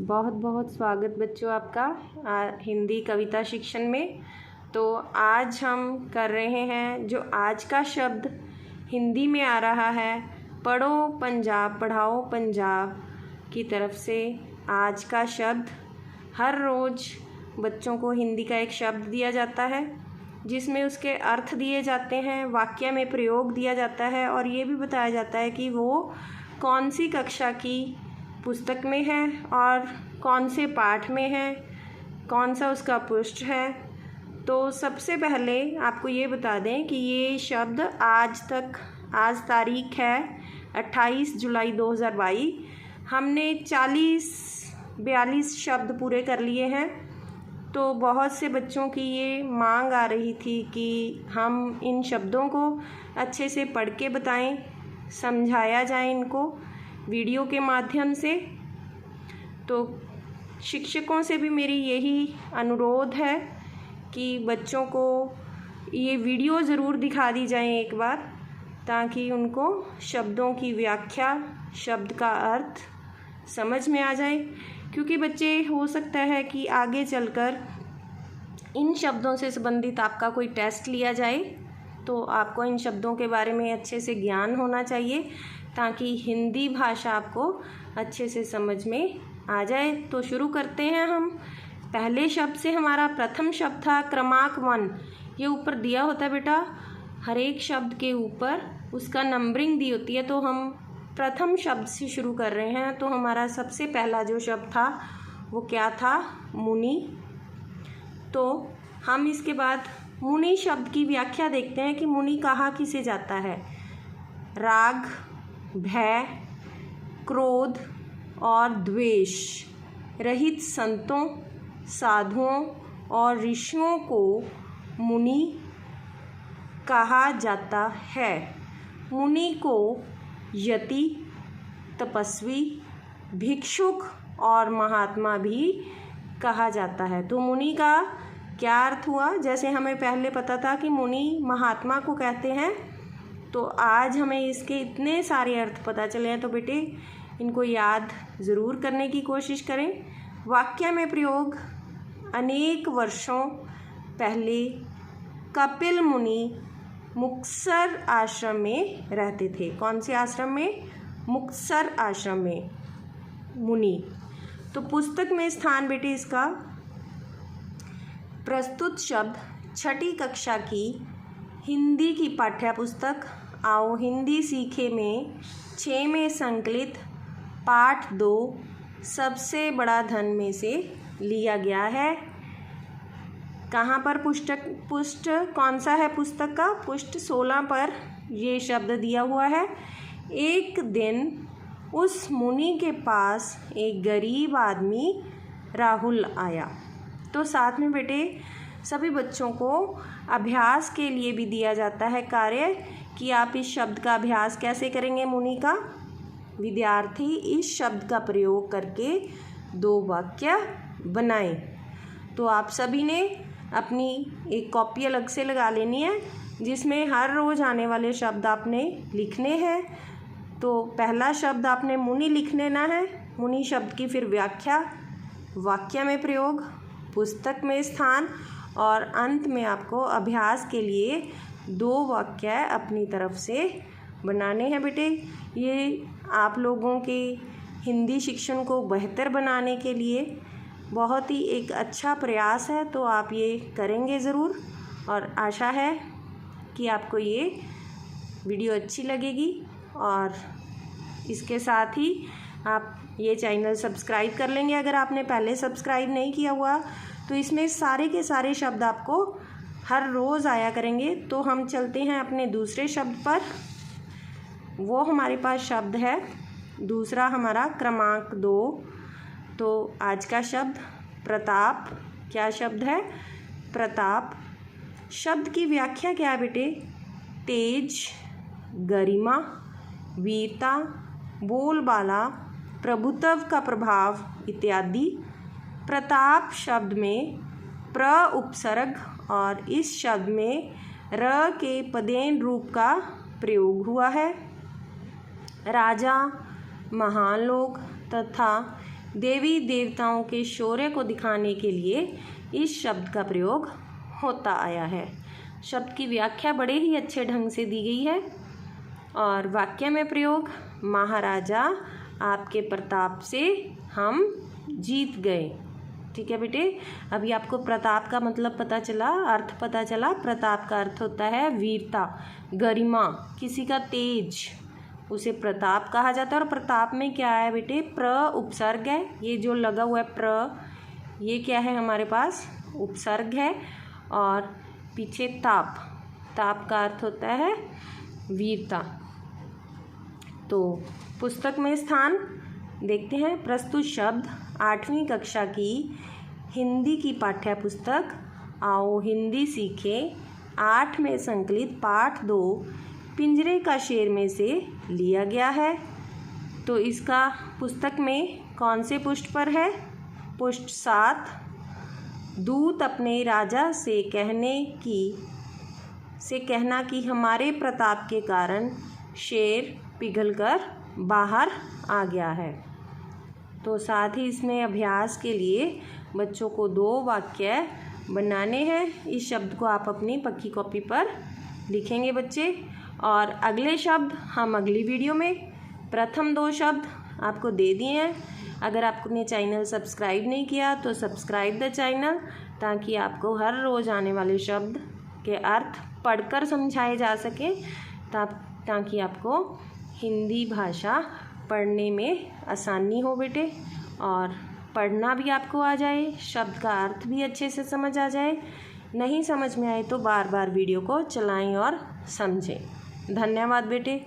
बहुत बहुत स्वागत बच्चों आपका हिंदी कविता शिक्षण में। तो आज हम कर रहे हैं जो आज का शब्द हिंदी में आ रहा है, पढ़ो पंजाब पढ़ाओ पंजाब की तरफ से। आज का शब्द, हर रोज़ बच्चों को हिंदी का एक शब्द दिया जाता है जिसमें उसके अर्थ दिए जाते हैं, वाक्य में प्रयोग दिया जाता है और ये भी बताया जाता है कि वो कौन सी कक्षा की पुस्तक में है और कौन से पाठ में है, कौन सा उसका पृष्ठ है। तो सबसे पहले आपको ये बता दें कि ये शब्द आज तारीख है 28 जुलाई 2022, हमने 42 शब्द पूरे कर लिए हैं। तो बहुत से बच्चों की ये मांग आ रही थी कि हम इन शब्दों को अच्छे से पढ़ के बताएं, समझाया जाए इनको वीडियो के माध्यम से। तो शिक्षकों से भी मेरी यही अनुरोध है कि बच्चों को ये वीडियो ज़रूर दिखा दी जाए एक बार, ताकि उनको शब्दों की व्याख्या, शब्द का अर्थ समझ में आ जाए। क्योंकि बच्चे, हो सकता है कि आगे चलकर इन शब्दों से संबंधित आपका कोई टेस्ट लिया जाए, तो आपको इन शब्दों के बारे में अच्छे से ज्ञान होना चाहिए ताकि हिंदी भाषा आपको अच्छे से समझ में आ जाए। तो शुरू करते हैं हम पहले शब्द से। हमारा प्रथम शब्द था क्रमांक 1। ये ऊपर दिया होता है बेटा, हर एक शब्द के ऊपर उसका नंबरिंग दी होती है। तो हम प्रथम शब्द से शुरू कर रहे हैं। तो हमारा सबसे पहला जो शब्द था वो क्या था? मुनि। तो हम इसके बाद मुनि शब्द की व्याख्या देखते हैं कि मुनि कहा किसे जाता है। राग, भय, क्रोध और द्वेष रहित संतों, साधुओं और ऋषियों को मुनि कहा जाता है। मुनि को यति, तपस्वी, भिक्षुक और महात्मा भी कहा जाता है। तो मुनि का क्या अर्थ हुआ? जैसे हमें पहले पता था कि मुनि महात्मा को कहते हैं, तो आज हमें इसके इतने सारे अर्थ पता चले हैं। तो बेटे, इनको याद ज़रूर करने की कोशिश करें। वाक्य में प्रयोग, अनेक वर्षों पहले कपिल मुनि मुक्तसर आश्रम में रहते थे। कौन से आश्रम में? मुक्तसर आश्रम में मुनि। तो पुस्तक में स्थान बेटे इसका, प्रस्तुत शब्द छठी कक्षा की हिंदी की पाठ्य पुस्तक आओ हिंदी सीखे में 6 में संकलित पाठ 2 सबसे बड़ा धन में से लिया गया है। कहाँ पर पुष्ट कौन सा है पुस्तक का? पुष्ट 16 पर ये शब्द दिया हुआ है। एक दिन उस मुनि के पास एक गरीब आदमी राहुल आया। तो साथ में बेटे सभी बच्चों को अभ्यास के लिए भी दिया जाता है कार्य कि आप इस शब्द का अभ्यास कैसे करेंगे। मुनि का विद्यार्थी इस शब्द का प्रयोग करके 2 वाक्य बनाएं। तो आप सभी ने अपनी एक कॉपी अलग से लगा लेनी है जिसमें हर रोज़ आने वाले शब्द आपने लिखने हैं। तो पहला शब्द आपने मुनि लिख लेना है। मुनि शब्द की फिर व्याख्या, वाक्य में प्रयोग, पुस्तक में स्थान और अंत में आपको अभ्यास के लिए 2 वाक्य अपनी तरफ से बनाने हैं बेटे। ये आप लोगों के हिंदी शिक्षण को बेहतर बनाने के लिए बहुत ही एक अच्छा प्रयास है। तो आप ये करेंगे ज़रूर और आशा है कि आपको ये वीडियो अच्छी लगेगी। और इसके साथ ही आप ये चैनल सब्सक्राइब कर लेंगे अगर आपने पहले सब्सक्राइब नहीं किया हुआ। तो इसमें सारे के सारे शब्द आपको हर रोज़ आया करेंगे। तो हम चलते हैं अपने दूसरे शब्द पर। वो हमारे पास शब्द है दूसरा हमारा क्रमांक 2। तो आज का शब्द प्रताप। क्या शब्द है? प्रताप। शब्द की व्याख्या क्या है बेटे? तेज, गरिमा, वीरता, बोलबाला, प्रभुत्व का प्रभाव इत्यादि। प्रताप शब्द में प्र उपसर्ग और इस शब्द में र के पदेन रूप का प्रयोग हुआ है। राजा, महान लोग तथा देवी देवताओं के शौर्य को दिखाने के लिए इस शब्द का प्रयोग होता आया है। शब्द की व्याख्या बड़े ही अच्छे ढंग से दी गई है। और वाक्य में प्रयोग, महाराजा आपके प्रताप से हम जीत गए। ठीक है बेटे, अभी आपको प्रताप का मतलब पता चला, अर्थ पता चला। प्रताप का अर्थ होता है वीरता, गरिमा, किसी का तेज, उसे प्रताप कहा जाता है। और प्रताप में क्या है बेटे, प्र उपसर्ग है। ये जो लगा हुआ है प्र, ये क्या है हमारे पास, उपसर्ग है। और पीछे ताप, ताप का अर्थ होता है वीरता। तो पुस्तक में स्थान देखते हैं। प्रस्तुत शब्द 8वीं कक्षा की हिंदी की पाठ्य पुस्तक आओ हिंदी सीखें 8 में संकलित पाठ 2 पिंजरे का शेर में से लिया गया है। तो इसका पुस्तक में कौन से पृष्ठ पर है, पृष्ठ 7। दूत अपने राजा से कहना कि हमारे प्रताप के कारण शेर पिघलकर बाहर आ गया है। तो साथ ही इसमें अभ्यास के लिए बच्चों को 2 वाक्य बनाने हैं। इस शब्द को आप अपनी पक्की कॉपी पर लिखेंगे बच्चे। और अगले शब्द हम अगली वीडियो में, प्रथम 2 शब्द आपको दे दिए हैं। अगर आपने चैनल सब्सक्राइब नहीं किया तो सब्सक्राइब द चैनल, ताकि आपको हर रोज़ आने वाले शब्द के अर्थ पढ़कर समझाए जा सके, ताकि आपको हिंदी भाषा पढ़ने में आसानी हो बेटे, और पढ़ना भी आपको आ जाए, शब्द का अर्थ भी अच्छे से समझ आ जाए। नहीं समझ में आए तो बार बार वीडियो को चलाएं और समझें। धन्यवाद बेटे।